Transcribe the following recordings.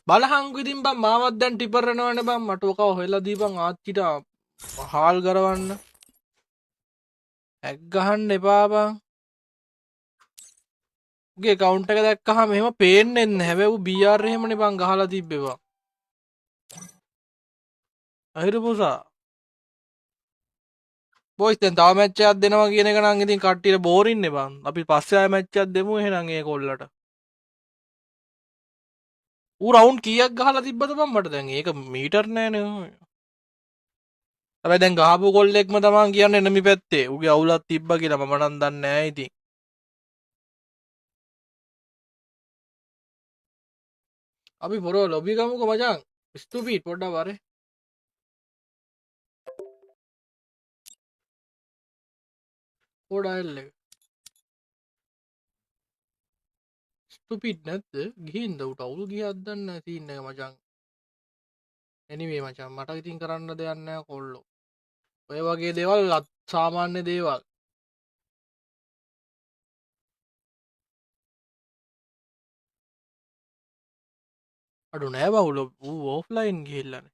බලහංගු ඉතින් බං මාවත් දැන් ටිපර් යනවනේ බං මට ඔකව හොයලා දීපන් ආච්චිට හාල් ගරවන්න. හැක් ගහන්න එපා බං. උගේ account එක දැක්කහම එහෙම පේන්නේ නැහැ. හැබැයි ඌ BR එහෙමනේ බං ගහලා තිබ්බේ බං. අහිරු පුසා. බොයිස් දැන් තව මැච් එකක් දෙනවා කියන එක නම් ඉතින් කට්ටියට බෝරින් නේ බං. අපි පස්සේ ආය මැච් එකක් දෙමු එහෙනම් ඒ කොල්ලට. ඌ රවුන්ඩ් කීයක් ගහලා තිබ්බද බං මට දැන් ඒක මීටර් නෑනේ. හැබැයි දැන් ගහපු කොල්ලෙක්ම තමන් කියන්නේ එනමි පැත්තේ. ඌගේ අවුලක් තිබ්බා කියලා මම නම් දන්නේ නෑ ඉතින්. අපි පොරව ලොබි ගමුකෝ මචං. ස්තුපීඩ් පොඩ්ඩක් වරේ. පොඩ්ඩක් එල්ල. ස්තුපීඩ් නැද්ද? ගිහින්ද උට අවුල් ගියක්ද දන්නේ නැහැ සීන් එක මචං. එනිවේ මචං මට ඉතින් කරන්න දෙයක් නෑ කොල්ලෝ. ඔය වගේ දේවල් සාමාන්‍ය දේවල්. අඩු නෑ බවුල ඌ ඕෆ්ලයින් ගිහිල්ලානේ.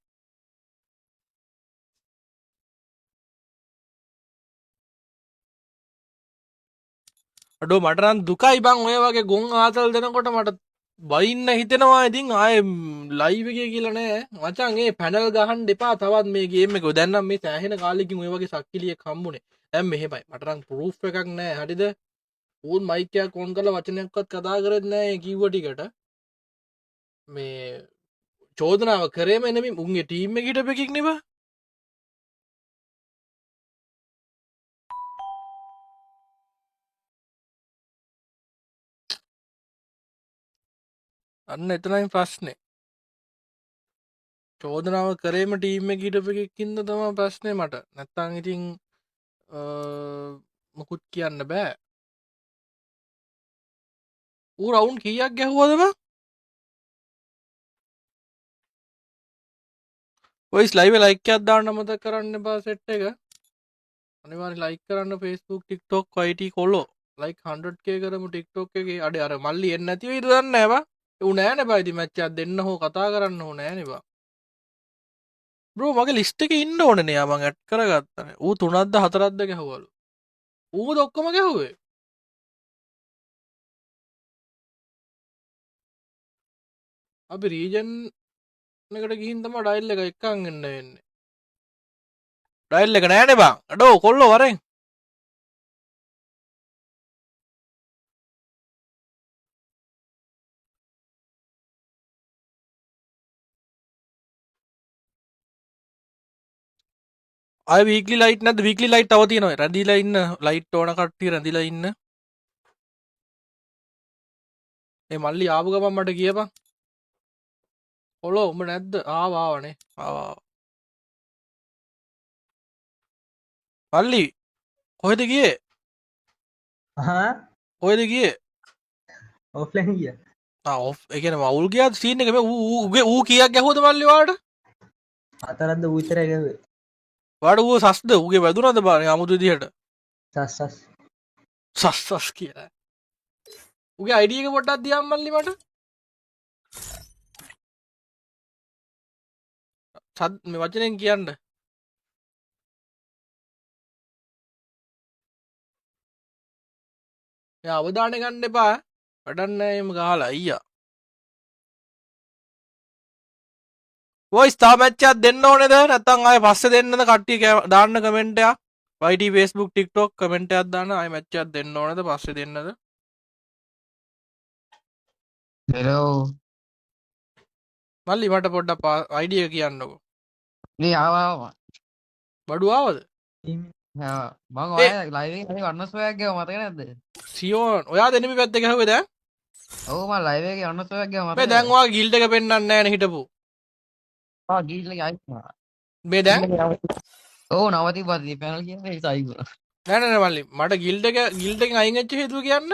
අඩෝ මට නම් දුකයි බං ඔය වගේ ගොන් ආතල් දෙනකොට මට බයින්න හිතෙනවා ඉතින් ආයේ ලයිව් එකේ කියලා නෑ මචං ඒ පැනල් ගහන්න එපා තවත් මේ ගේම් එක. දැන් නම් මේ සෑහෙන කාලෙකින් ඔය වගේ සක්කිලියක් හම්බුනේ. දැන් මෙහෙමයි මට නම් ප්‍රූෆ් එකක් නෑ හරිද? ඌන් මයික් එකක් ඔන් කරලා වචනයක්වත් කතා කරෙත් නෑ ඒ කිව්ව ටිකට. මේ චෝදනාව කරේම එනෙමි උන්ගේ ටීම් එකේ හිටපු එකෙක් නේ බා. අන්න එතනයි ප්‍රශ්නේ. චෝදනාව කරේම ටීම් එකේ හිටපු එකකින්ද තමයි ප්‍රශ්නේ මට. නැත්තම් ඉතින් මොකුත් කියන්න බෑ. ඌ රවුන්ඩ් කීයක් ගැහුවද බං? ඔයිස් ලයිව් එක ලයික් එකක් දාන්න මතක කරන්න එපා සෙට් එක. අනිවාර්යෙන් ලයික් කරන්න Facebook TikTok YT කොල්ලෝ. ලයික් 100k කරමු TikTok එකේ. අඩේ අර මල්ලි එන්නේ නැති වෙයිද දන්නේ නැහැ බං. ඌ නෑනේ බා ඉතින් මැච් එකක් දෙන්න හෝ කතා කරන්න හෝ නෑනේ බං. බ්‍රෝ මගේ ලිස්ට් එකේ ඉන්න ඕනේ නේ මං ඇඩ් කරගත්තානේ. ඌ 3ක්ද 4ක්ද ගැහුවලු. ඌද ඔක්කොම ගැහුවේ. අපි රීජන් එකට ගිහින් තමයි ඩයල් එක එක්කන් එන්න වෙන්නේ. ඩයල් එක නෑනේ බං. අඩෝ කොල්ලෝ වරෙන්. ආය වීක්ලි ලයිට් නැද්ද? වීක්ලි ලයිට් තව තියෙනවා. රැඳිලා ඉන්න ලයිට් ඕන කට්ටිය රැඳිලා ඉන්න. මේ මල්ලි ආපු ගමන් මට කියපන්. කොල්ලෝ උඹ නැද්ද? ආවනේ. ආවා. මල්ලි කොහෙද ගියේ? කොහෙද ගියේ? ඔෆ්ලයින් ගියා. ඔෆ් ඒ කියන්නේ මවුල් ගියාද සීන් එක මේ ඌ කීයක් ගැහුවද මල්ලි ඔයාලට? හතරක්ද ඌ විතරයි ගැව්වේ. ඔයාලට ඌ සස්ද ඌගේ වැදුනද බානේ අමුතු විදිහට? සස් කියලා. ඌගේ ID එක පොඩ්ඩක් දියම් මල්ලි මට. සද් මේ වචනෙන් කියන්න. මේ අවධානය ගන්න එපා. වැඩක් නැහැ එහෙම ගහලා අයියා. වොයිස් තා මැච් එකක් දෙන්න ඕනේද? නැත්නම් ආයේ පස්සේ දෙන්නද කට්ටිය දාන්න කමෙන්ට් එකක්. YT Facebook TikTok කමෙන්ට් එකක් දාන්න ආයේ මැච් එකක් දෙන්න ඕනේද? පස්සේ දෙන්නද? හෙලෝ මල්ලි මට පොඩ්ඩක් ID එක කියන්නකෝ. මේ ආවා බඩු ආවද? මං ඔයා ලයිව් එකේ වන්නස්වයක් ගියා මතක නැද්ද? සියෝන් ඔයා දෙනෙමි පැත්තේ ගහුවේ දැන්? ඔව් මං ලයිව් එකේ වන්නස්වයක් ගියා මතක. මේ දැන් ඔයා ගිල්ඩ් එක පෙන්වන්නේ නැහැ නේ හිටපු. ආ ගිහිල්ලා ආයිමා. මේ දැන්? ඔව් නවතිපත් පැනල් කියන්නේ ඒ සයිබ. නෑ මල්ලි මට ගිල්ඩ් එකෙන් අයින් වෙච්ච හේතුව කියන්න.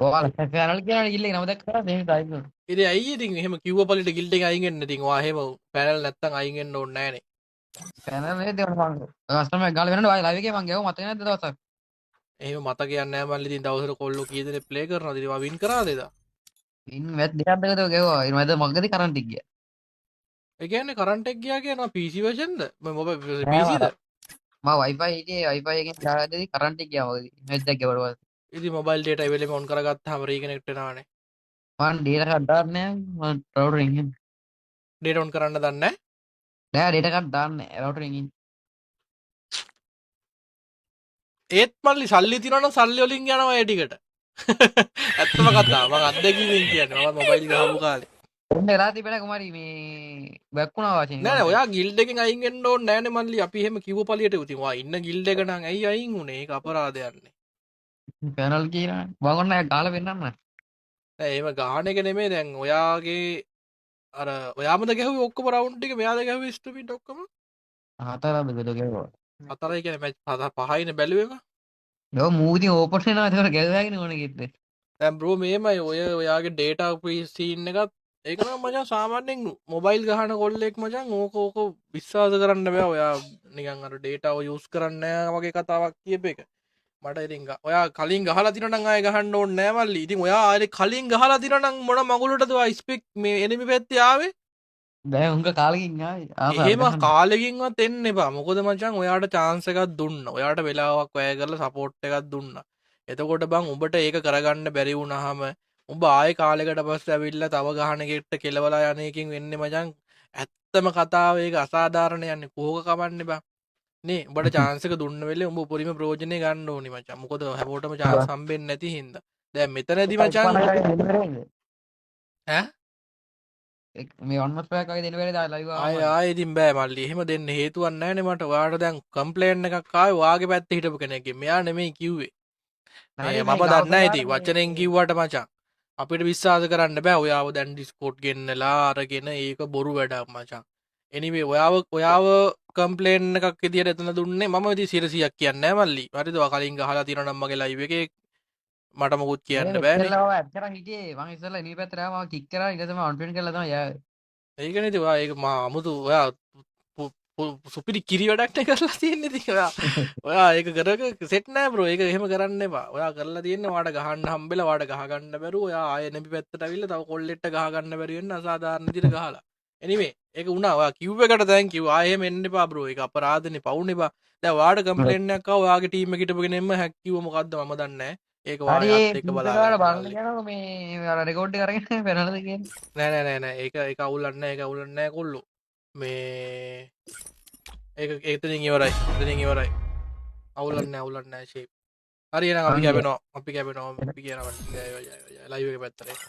ඔයාලා පැනල් කියන ගිහිල්ලා නම දැක්කා මේ සයිබ. ඉතින් ඇයි ඉතින් එහෙම කිව්ව පළිට ගිල්ඩ් එකෙන් අයින් වෙන්න ඉතින් ඔයා එහෙම පැනල් නැත්තම් අයින් වෙන්න ඕනේ නෑනේ. පැනල් නේ දෙන්න මං කස්ටමර් ගාලා වෙනකොට ඔයා ලයිව් එකේ මං ගියාව මතක නැද්ද දවසක්? එහෙම මතකයක් නෑ මල්ලි ඉතින් දවසට කොල්ලෝ කී දෙනෙක් ප්ලේ කරනවද ඉතින් ඔයා වින් කරාද එදා? ඉන් වැත් දෙකක් දෙකද ගෙවුවා. ඊට මැද මගදී කරන්ට් එක ගියා. ඒ කියන්නේ කරන්ට් එක ගියා කියනවා PC versionද මොබයිල් නෑ PCද මම Wi-Fi හිටියේ Wi-Fi එකෙන් දාද්දී කරන්ට් එක ගියා මගදී. මැද දෙකක් ගෙවුවා. ඉතින් mobile data available on කරගත්තාම reconnect වෙනවනේ මම ඩේටා එකක් දාන්නේ නෑ. මම රවුටර් එකෙන්. data on කරන්න දන්නේ නෑ ඩේටා එකක් දාන්නේ රවුටර් එකෙන්. ඒත් මල්ලි සල්ලි තියනවනම් සල්ලි වලින් යනවා ඒ ටිකට ඇත්තම කතාව මම අත්දැකීමෙන් කියන්නේ මම මොබයිල් ගහපු කාලේ ඔන්න වෙලා තිබෙන කුමාරි මේ බැක්කුණා වශයෙන්. නෑ නෑ ඔයා ගිල්ඩ් එකෙන් අයින් වෙන්න ඕනේ නෑනේ මල්ලි අපි එහෙම කිව්ව පළියට උතින් ඔයා ඉන්න ගිල්ඩ් එක නම් ඇයි අයින් උනේ ඒක අපරාධයක්නේ පැනල් කියනවා. මම ඔන්න ගාලා වෙන්නන්න. නෑ එහෙම ගහන එක නෙමෙයි දැන් ඔයාගේ අර ඔයාමද ගැහුවේ ඔක්කොම රවුන්ඩ් ටික මෙයාද ගැහුවේ ස්ටුපිඩ් ඔක්කොම හතරද බෙද ගෙවුවා. හතරයි කියන්නේ මැච් පහයිනේ බැලුවේම ඒක මූවින් ඕපන් වෙනවා ඒකට ගැලවෙන්නේ ඕනේ කිව්වේ. දැන් බ්‍රෝ මේමයි ඔය ඔයාගේ ඩේටා සීන් එකත් ඒක නම් මචං සාමාන්‍යයෙන් මොබයිල් ගහන කොල්ලෙක් මචං ඕක විශ්වාස කරන්න බෑ ඔයා නිකන් අර ඩේටාව යූස් කරන්නේ නැහැ වගේ කතාවක් කියප එක මට ඉතින් ඔයා කලින් ගහලා තිනනම් ආයෙ ගහන්න ඕනේ නෑ මල්ලි ඉතින් ඔයා ආයෙ කලින් ගහලා තිනනම් මොන මගුලටද ඔයා ස්පෙක් මේ එනිමි පැත්තේ ආවේ දැන් උංග කාලෙකින් ආවේ. එහෙම කාලෙකින්වත් එන්න එපා මොකද මචං ඔයාට chance එකක් දුන්නා ඔයාට වෙලාවක් වැය කරලා සපෝට් එකක් දුන්නා එතකොට බං උඹට ඒක කරගන්න බැරි වුණාම උඹ ආයෙ කාලෙකට පස්සේ ඇවිල්ලා තව ගහන එකෙක්ට කෙලවලා යන එකකින් වෙන්නේ මචං ඇත්තම කතාව ඒක අසාධාරණ යන්නේ කෝක කවන්නේ බං නේ උඹට chance එක දුන්න වෙලේ උඹ උපරිම ප්‍රයෝජනෙ ගන්න ඕනි මචං මොකද හැමෝටම chance හම්බෙන්නේ නැති හින්දා දැන් මෙතනදී මචං ඈ මේ ඔන්මස් පැක් වගේ දෙන වෙලේ දා ලයිව් ආයෙ ඉතින් බෑ මල්ලි එහෙම දෙන්න හේතුවක් නැහැනේ මට ඔයාට දැන් කම්ප්ලේන්ට් එකක් ආවේ ඔයාගේ පැත්තේ හිටපු කෙනෙක්ගෙන් මෙයා නෙමෙයි කිව්වේ මේ මම දන්නේ නැහැ ඉතින් වචනෙන් කිව්වට මචං අපිට විශ්වාස කරන්න බෑ ඔයාව දැන් ඩිස්කෝඩ් ගෙන්නලා අරගෙන ඒක බොරු වැඩක් මචං එනිවේ ඔයාව කම්ප්ලේන්ට් එකක් විදියට එතන දුන්නේ මම ඉතින් 100ක් කියන්නේ නැහැ මල්ලි හරිද ඔයා කලින් ගහලා තියෙනවා නම් මගේ ලයිව් එකේ මට මොකුත් කියන්න බෑනේ ඉස්සෙල්ලා ඇඩ් කරන් හිටියේ මම ඉස්සෙල්ලා එනි පැත්තට ආවා මම කික් කරා ඊට පස්සේ මම අන්ෆ්‍රෙන්ඩ් කරලා තමයි යාවේ. ඒකනේ ඉතින් ඔයා ඒක මා අමුතු ඔයා සුපිරි කිරි වැඩක් නේ කරලා තියෙන්නේ ඉතින් ඔයා ඒක කරක සෙට් නෑ බ්‍රෝ ඒක එහෙම කරන්න එපා ඔයා කරලා තියෙන්නේ ඔයාට ගහන්න හම්බෙලා ඔයාට ගහ ගන්න බැරුව ඔයා ආයෙ නෙපි පැත්තට ඇවිල්ලා තව කොල්ලෙට්ට ගහ ගන්න බැරි වෙන්න අසාධාරණ විදිහට ගහලා එනිවේ ඒක වුණා ඔයා කිව් එකට තැන්ක් යූ ආයෙ එහෙම එන්න එපා බ්‍රෝ ඒක අපරාධනේ පවුනේ බා දැන් ඔයාට කම්ප්ලේන්ට් එකක් ආවා ඔයාගේ ටීම් එකට ඉපගෙන එන්න හැක් කිව්ව මොකද්ද මම දන්නේ නෑ ඒක ඔයාත් එක්ක බලාගන්න බලන්න යනවා මේ අර රෙකෝඩ් එක අරගෙන පැනලද කියන්නේ. නෑ ඒක අවුලන්නේ නෑ ඒක අවුලන්නේ නෑ කොල්ලෝ මේ ඒක එතනින් ඉවරයි එතනින් ඉවරයි අවුලන්නේ ෂේප් හරි එහෙනම් අපි කැපෙනවා අපි කියනවා ලයිව් එක පැත්තට